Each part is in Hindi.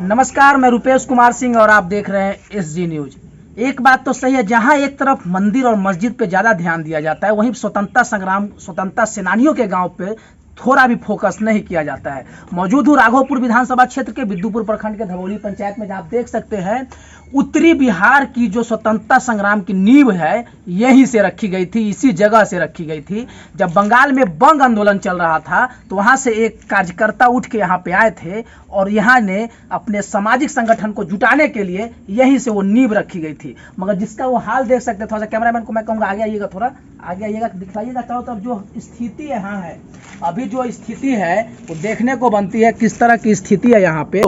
नमस्कार, मैं रुपेश कुमार सिंह और आप देख रहे हैं SG न्यूज। एक बात तो सही है, जहां एक तरफ मंदिर और मस्जिद पे ज़्यादा ध्यान दिया जाता है, वहीं स्वतंत्रता सेनानियों के गांव पे थोड़ा भी फोकस नहीं किया जाता है। मौजूद हूँ राघोपुर विधानसभा क्षेत्र के विद्युपुर प्रखंड के धवौली पंचायत में, जहाँ आप देख सकते हैं उत्तरी बिहार की जो स्वतंत्रता संग्राम की नींव है यहीं से रखी गई थी, इसी जगह से रखी गई थी। जब बंगाल में बंग आंदोलन चल रहा था तो वहाँ से एक कार्यकर्ता उठ के यहाँ पे आए थे और यहाँ ने अपने सामाजिक संगठन को जुटाने के लिए यहीं से वो नींव रखी गई थी। मगर जिसका वो हाल देख सकते, थोड़ा सा कैमरामैन को मैं कहूँगा आगे आइएगा, थोड़ा आगे आइएगा, दिखाइएगा चारों तरफ जो स्थिति यहाँ है। अभी जो स्थिति है वो देखने को बनती है, किस तरह की स्थिति है। यहाँ पे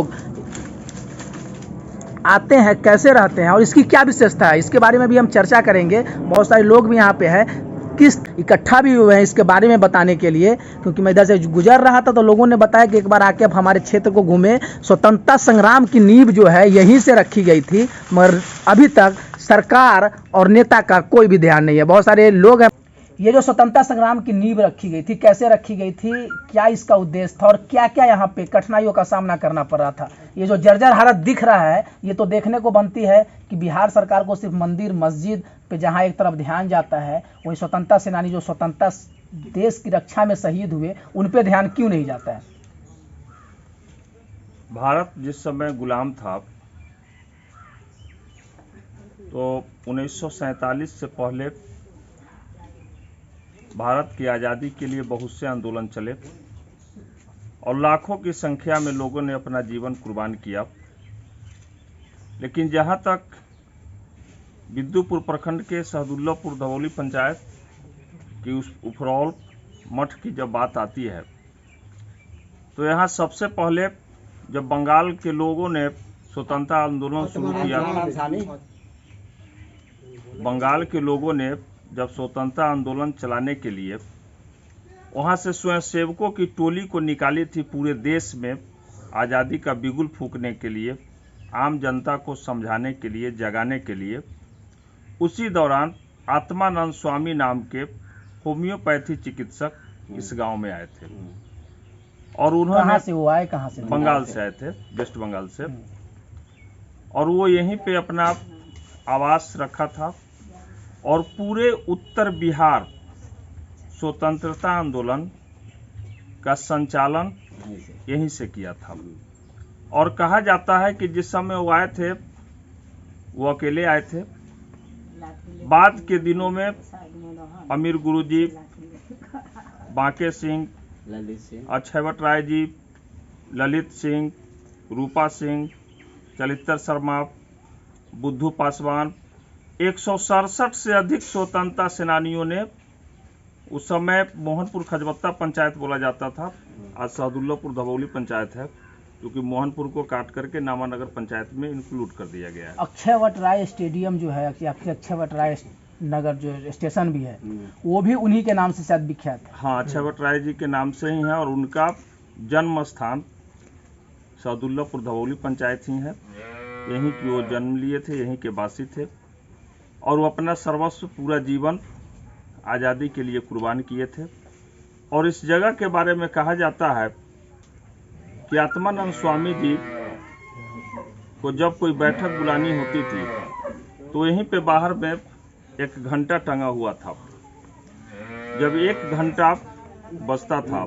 आते हैं, कैसे रहते हैं और इसकी क्या विशेषता है, इसके बारे में भी हम चर्चा करेंगे। बहुत सारे लोग भी यहाँ पे हैं, किस इकट्ठा भी हुए हैं इसके बारे में बताने के लिए, क्योंकि मैं इधर से गुजर रहा था तो लोगों ने बताया कि एक बार आके आप हमारे क्षेत्र को घूमें। स्वतंत्रता संग्राम की नींव जो है यहीं से रखी गई थी, मगर अभी तक सरकार और नेता का कोई भी ध्यान नहीं है। बहुत सारे लोग हैं। ये जो स्वतंत्रता संग्राम की नींव रखी गई थी, कैसे रखी गई थी, क्या इसका उद्देश्य था और क्या क्या यहाँ पे कठिनाइयों का सामना करना पड़ रहा था। ये जो जर्जर हालत दिख रहा है, ये तो देखने को बनती है कि बिहार सरकार को सिर्फ मंदिर मस्जिद पे जहाँ एक तरफ ध्यान जाता है, वहीं स्वतंत्रता सेनानी जो स्वतंत्रता देश की रक्षा में शहीद हुए उन पे ध्यान क्यों नहीं जाता है। भारत जिस समय गुलाम था तो 1947 से पहले भारत की आज़ादी के लिए बहुत से आंदोलन चले और लाखों की संख्या में लोगों ने अपना जीवन कुर्बान किया। लेकिन जहां तक विद्युपुर प्रखंड के सहदुल्लापुर धवौली पंचायत की उस उफरौल मठ की जब बात आती है तो यहाँ सबसे पहले जब बंगाल के लोगों ने स्वतंत्रता आंदोलन शुरू किया, बंगाल के लोगों ने जब स्वतंत्रता आंदोलन चलाने के लिए वहां से स्वयंसेवकों की टोली को निकाली थी पूरे देश में आज़ादी का बिगुल फूंकने के लिए, आम जनता को समझाने के लिए, जगाने के लिए। उसी दौरान आत्मानंद स्वामी नाम के होम्योपैथी चिकित्सक इस गांव में आए थे और उन्होंने कहाँ से बंगाल से आए थे, वेस्ट बंगाल से, और वो यहीं पे अपना आवास रखा था और पूरे उत्तर बिहार स्वतंत्रता आंदोलन का संचालन यहीं से किया था। और कहा जाता है कि जिस समय वो आए थे वो अकेले आए थे। बाद के दिनों में अमीर गुरुजी, बांके सिंह, अक्षयवट राय जी, ललित सिंह, रूपा सिंह, चलित्र शर्मा, बुद्धू पासवान, 167 से अधिक स्वतंत्रता सेनानियों ने, उस समय मोहनपुर खजबत्ता पंचायत बोला जाता था, आज सहदुल्लापुर धवौली पंचायत है, क्योंकि मोहनपुर को काट करके नामानगर पंचायत में इंक्लूड कर दिया गया है। अक्षयवट राय स्टेडियम जो है, अक्षयवट राय नगर जो स्टेशन भी है, वो भी उन्हीं के नाम से शायद विख्यात है। हाँ, अक्षयवट राय जी के नाम से ही है और उनका जन्म स्थान सहदुल्लापुर धवौली पंचायत ही है। यहीं की वो जन्म लिए थे, यहीं के वासी थे और वो अपना सर्वस्व पूरा जीवन आज़ादी के लिए कुर्बान किए थे। और इस जगह के बारे में कहा जाता है कि आत्मानंद स्वामी जी को जब कोई बैठक बुलानी होती थी तो यहीं पे बाहर में एक घंटा टंगा हुआ था। जब 1 घंटा बजता था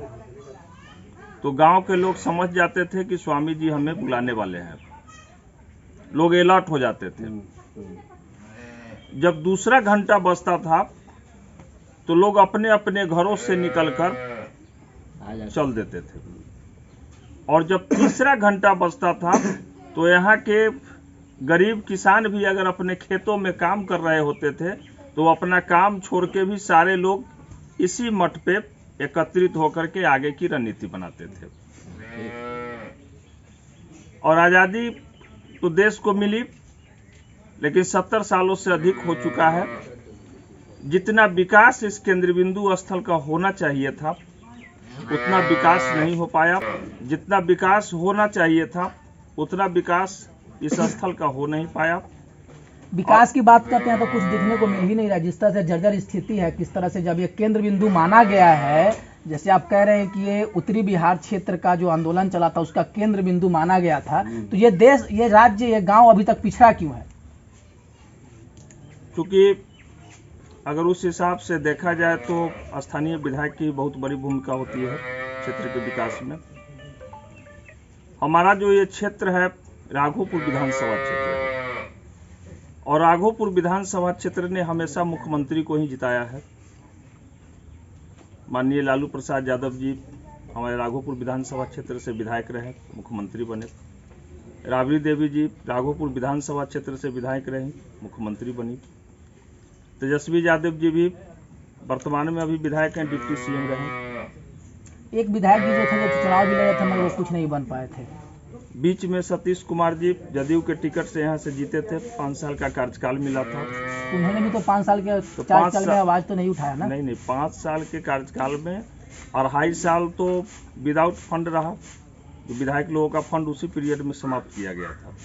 तो गांव के लोग समझ जाते थे कि स्वामी जी हमें बुलाने वाले हैं, लोग अलर्ट हो जाते थे। जब दूसरा घंटा बजता था तो लोग अपने अपने घरों से निकलकर चल देते थे और जब तीसरा घंटा बजता था तो यहाँ के गरीब किसान भी अगर अपने खेतों में काम कर रहे होते थे तो अपना काम छोड़ के भी सारे लोग इसी मठ पे एकत्रित होकर के आगे की रणनीति बनाते थे। और आज़ादी तो देश को मिली, लेकिन 70 सालों से अधिक हो चुका है। जितना विकास इस केंद्र बिंदु स्थल का होना चाहिए था उतना विकास नहीं हो पाया। जितना विकास होना चाहिए था उतना विकास इस स्थल का हो नहीं पाया। विकास की बात करते हैं तो कुछ देखने को मिल ही नहीं रहा। जिस तरह से जर्जर स्थिति है, किस तरह से जब ये केंद्र बिंदु माना गया है जैसे आप कह रहे हैं कि ये उत्तरी बिहार क्षेत्र का जो आंदोलन चला था उसका केंद्र बिंदु माना गया था, तो ये देश, ये राज्य, ये गांव अभी तक पिछड़ा क्यों है? क्योंकि अगर उस हिसाब से देखा जाए तो स्थानीय विधायक की बहुत बड़ी भूमिका होती है क्षेत्र के विकास में। हमारा जो ये क्षेत्र है राघोपुर विधानसभा क्षेत्र है, और राघोपुर विधानसभा क्षेत्र ने हमेशा मुख्यमंत्री को ही जिताया है। माननीय लालू प्रसाद यादव जी हमारे राघोपुर विधानसभा क्षेत्र से विधायक रहे, मुख्यमंत्री बने। राबड़ी देवी जी राघोपुर विधानसभा क्षेत्र से विधायक रहे, मुख्यमंत्री बनी। तेजस्वी यादव जी भी वर्तमान में अभी विधायक हैं, डिप्टी सीएम रहे। एक विधायक जी जो थे जो चुनाव भी लड़े थे मगर वो कुछ नहीं बन पाए थे। बीच में सतीश कुमार जी जदयू के टिकट से यहाँ से जीते थे, 5 साल का कार्यकाल मिला था। उन्होंने भी तो 5 साल के कार्यकाल में आवाज तो नहीं उठाया ना? नहीं, 5 साल के कार्यकाल में 2.5 साल तो विदाउट फंड रहा। विधायक लोगों का फंड उसी पीरियड में समाप्त किया गया था।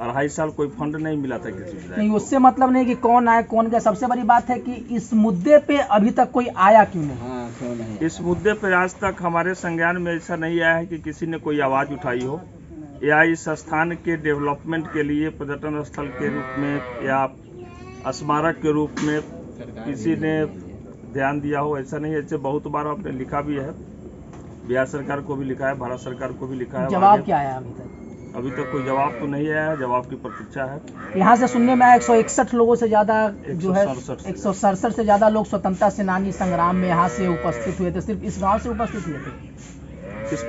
2.5 साल कोई फंड नहीं मिला था किसी विधायक नहीं, को। उससे मतलब नहीं कि कौन आए कौन गया, सबसे बड़ी बात है कि इस मुद्दे पे अभी तक कोई आया क्यों नहीं? क्यों नहीं? इस मुद्दे पर आज तक हमारे संज्ञान में ऐसा नहीं आया है कि किसी ने कोई आवाज उठाई हो, या इस स्थान के डेवलपमेंट के लिए पर्यटन स्थल के रूप में या स्मारक के रूप में किसी ने ध्यान दिया हो, ऐसा नहीं। ऐसे बहुत बार आपने लिखा भी है, बिहार सरकार को भी लिखा है, भारत सरकार को भी लिखा है। जवाब क्या आया अभी तक? अभी तक कोई जवाब तो नहीं आया है, जवाब की प्रतीक्षा है। यहाँ से सुनने में आया 161 लोगों से ज्यादा जो है 167 से ज्यादा लोग स्वतंत्रता सेनानी संग्राम में यहाँ से उपस्थित हुए थे। सिर्फ इस गांव से उपस्थित हुए थे, इस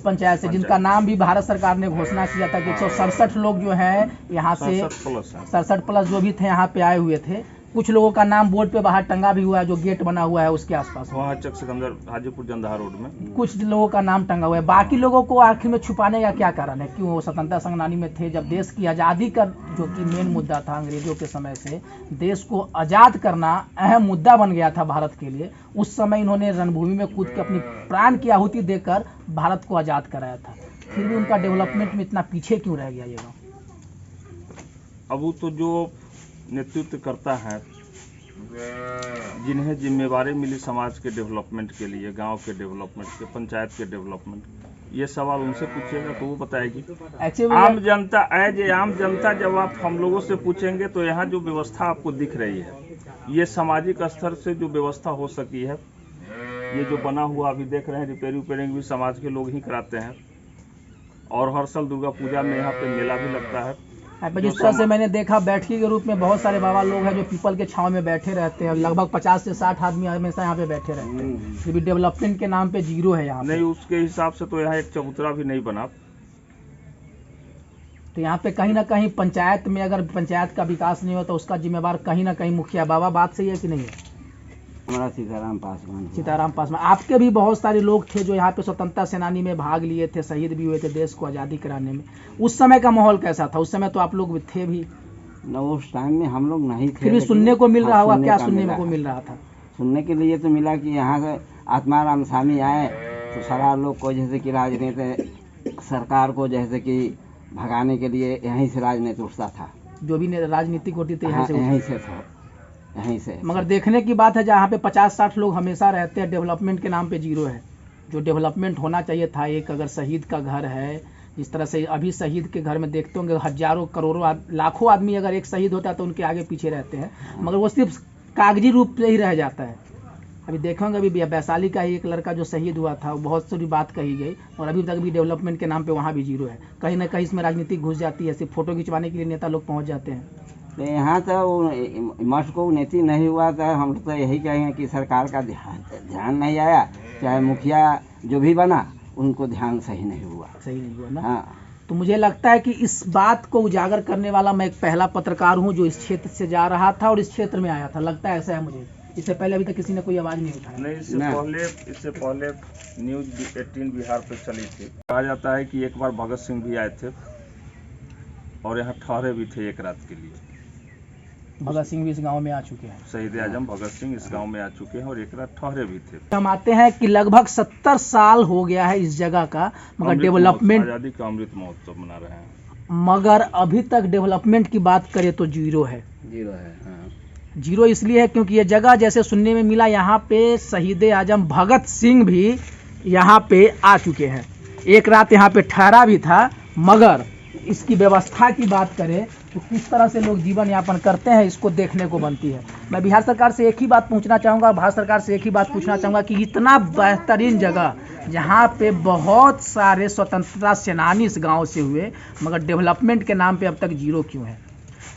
पंचायत से, जिनका नाम भी भारत सरकार ने घोषणा किया था कि 167 लोग जो हैं यहाँ से 67 प्लस जो भी थे यहाँ पे आए हुए थे। कुछ लोगों का नाम बोर्ड पे बाहर टंगा भी हुआ है, जो गेट बना हुआ है उसके आसपास, वहाँ चक सिकंदर हाजीपुर जंदाहा रोड में कुछ लोगों का नाम टंगा हुआ है। बाकी लोगों को आखिर में छुपाने का क्या कारण है? क्यों वो स्वतंत्रता संग्रामी में थे? जब देश की आज़ादी का जो कि मेन मुद्दा था, अंग्रेजों के समय से देश को आज़ाद करना अहम मुद्दा बन गया था भारत के लिए, उस समय इन्होंने रणभूमि में कूद के अपनी प्राण की आहुति देकर भारत को आज़ाद कराया था। फिर भी उनका डेवलपमेंट में इतना पीछे क्यों रह गया ये गाँव? अब वो तो जो नेतृत्व करता है, जिन्हें जिम्मेवारी मिली समाज के डेवलपमेंट के लिए, गांव के डेवलपमेंट के, पंचायत के डेवलपमेंट, ये सवाल उनसे पूछेगा तो वो बताएगी। आम जनता जब आप हम लोगों से पूछेंगे तो यहाँ जो व्यवस्था आपको दिख रही है, ये सामाजिक स्तर से जो व्यवस्था हो सकी है, ये जो बना हुआ अभी देख रहे हैं, रिपेयरिंग भी समाज के लोग ही कराते हैं। और हर साल दुर्गा पूजा में यहाँ पे मेला भी लगता है। जिस तरह से मैंने देखा, बैठकी के रूप में बहुत सारे बाबा लोग हैं जो पीपल के छांव में बैठे रहते हैं। लगभग 50 से 60 आदमी हमेशा यहाँ पे बैठे रहते हैं। फिर भी डेवलपमेंट के नाम पे जीरो है यहाँ नहीं, उसके हिसाब से तो यहाँ एक चबूतरा भी नहीं बना। तो यहाँ पे कहीं ना कहीं पंचायत में, अगर पंचायत का विकास नहीं हो तो उसका जिम्मेवार कहीं ना कहीं मुखिया। बाबा, बात सही है कि नहीं है? हमारा सीताराम पासवान, आपके भी बहुत सारे लोग थे जो यहाँ पे स्वतंत्रता सेनानी में भाग लिए थे, शहीद भी हुए थे देश को आज़ादी कराने में। उस समय का माहौल कैसा था? उस समय तो आप लोग थे भी न, उस टाइम में हम लोग नहीं थे। फिर भी सुनने को मिल रहा होगा, क्या सुनने को मिल रहा था? सुनने के लिए तो मिला कि यहाँ से आत्माराम स्वामी आए तो सारा लोग को जैसे कि राजनीति सरकार को जैसे कि भगाने के लिए यहीं से राजनीति उठता था। जो भी राजनीतिक होती थी यहीं से था, यहीं से। मगर देखने की बात है जहाँ पे 50-60 लोग हमेशा रहते हैं, डेवलपमेंट के नाम पे जीरो है। जो डेवलपमेंट होना चाहिए था, एक अगर शहीद का घर है, जिस तरह से अभी शहीद के घर में देखते होंगे हजारों करोड़ों लाखों आदमी अगर एक शहीद होता है तो उनके आगे पीछे रहते हैं, मगर वो सिर्फ कागजी रूप से ही रह जाता है। अभी देखेंगे, अभी वैशाली का ही एक लड़का जो शहीद हुआ था, बहुत सारी बात कही गई और अभी तक भी डेवलपमेंट के नाम पे वहाँ भी जीरो है। कहीं ना कहीं इसमें राजनीति घुस जाती है, सिर्फ फोटो खिंचवाने के लिए नेता लोग पहुँच जाते हैं। तो यहाँ तो मठ को उन्नति नहीं हुआ था। हम तो यही कहेंगे कि सरकार का ध्यान नहीं आया, चाहे मुखिया जो भी बना उनको ध्यान सही नहीं हुआ ना। हाँ, तो मुझे लगता है कि इस बात को उजागर करने वाला मैं एक पहला पत्रकार हूँ जो इस क्षेत्र से जा रहा था और इस क्षेत्र में आया था। लगता है ऐसा है मुझे। इससे पहले अभी तक किसी ने कोई आवाज़ नहीं उठाया। नहीं, इससे पहले न्यूज़ 18 बिहार पे चली थी। कहा जाता है कि एक बार भगत सिंह भी आए थे और यहाँ ठहरे भी थे एक रात के लिए। भगत सिंह भी इस गांव में आ चुके हैं। शहीद आजम भगत सिंह इस गांव में आ चुके हैं और एक रात ठहरे भी थे। हम आते हैं कि लगभग 70 साल हो गया है इस जगह का, मगर डेवलपमेंट, आज़ादी का अमृत महोत्सव मना रहे हैं, मगर अभी तक डेवलपमेंट की बात करें तो जीरो है। हाँ। जीरो इसलिए है क्योंकि ये जगह जैसे सुनने में मिला यहाँ पे शहीद आजम भगत सिंह भी यहाँ पे आ चुके हैं, एक रात यहाँ पे ठहरा भी था। मगर इसकी व्यवस्था की बात करें तो किस तरह से लोग जीवन यापन करते हैं इसको देखने को बनती है। मैं बिहार सरकार से एक ही बात पूछना चाहूँगा, भारत सरकार से एक ही बात पूछना चाहूँगा कि इतना बेहतरीन जगह जहाँ पे बहुत सारे स्वतंत्रता सेनानी इस गांव से हुए मगर डेवलपमेंट के नाम पे अब तक जीरो क्यों है।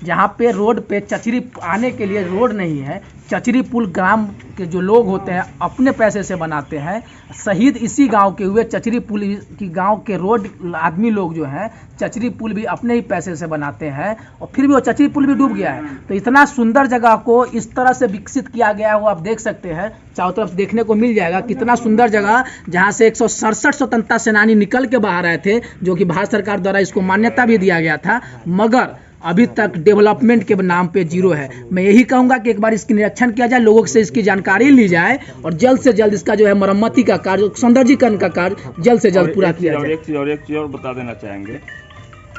जहाँ पे रोड पे चचरी आने के लिए रोड नहीं है, चचरी पुल ग्राम के जो लोग होते हैं अपने पैसे से बनाते हैं। शहीद इसी गांव के हुए, चचरी पुल की गांव के रोड आदमी लोग जो हैं चचरी पुल भी अपने ही पैसे से बनाते हैं और फिर भी वो चचरी पुल भी डूब गया है। तो इतना सुंदर जगह को इस तरह से विकसित किया गया है, वो आप देख सकते हैं, चारों तरफ देखने को मिल जाएगा। कितना सुंदर जगह जहाँ से 167 स्वतंत्रता सेनानी निकल के बाहर आए थे, जो कि भारत सरकार द्वारा इसको मान्यता भी दिया गया था, मगर अभी तक डेवलपमेंट के नाम पे जीरो है। मैं यही कहूँगा कि एक बार इसकी निरीक्षण किया जाए, लोगों से इसकी जानकारी ली जाए और जल्द से जल्द इसका जो है मरम्मती का कार्य, सौंदर्यीकरण का कार्य जल्द से जल्द पूरा किया जाए। एक चीज और बता देना चाहेंगे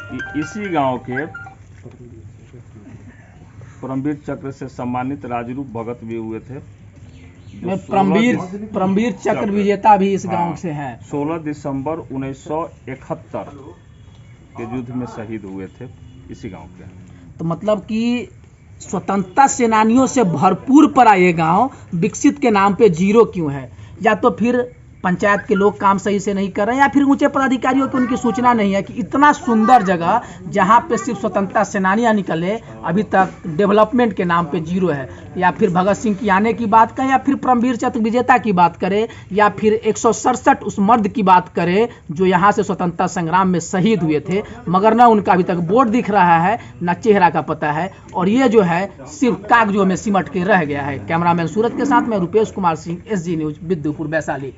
कि इसी गांव के परमवीर चक्र से सम्मानित राजरूप भगत भी हुए थे। परमवीर चक्र विजेता भी इस गांव से हैं। 16 दिसंबर 1971 के युद्ध में शहीद हुए थे इसी गांव के। तो मतलब कि स्वतंत्रता सेनानियों से भरपूर पड़ा ये गांव विकसित के नाम पे जीरो क्यों है? या तो फिर पंचायत के लोग काम सही से नहीं कर रहे हैं या फिर ऊंचे पदाधिकारियों की उनकी सूचना नहीं है कि इतना सुंदर जगह जहां पे सिर्फ स्वतंत्रता सेनानियां निकले अभी तक डेवलपमेंट के नाम पे जीरो है। या फिर भगत सिंह की आने की बात करें या फिर परमवीर चक्र विजेता की बात करें या फिर 167 उस मर्द की बात करें जो यहाँ से स्वतंत्रता संग्राम में शहीद हुए थे, मगर न उनका अभी तक बोर्ड दिख रहा है न चेहरा का पता है और ये जो है सिर्फ कागजों में सिमट के रह गया है। कैमरामैन सूरज के साथ मैं रुपेश कुमार सिंह, SG न्यूज, बिद्दुपुर, वैशाली।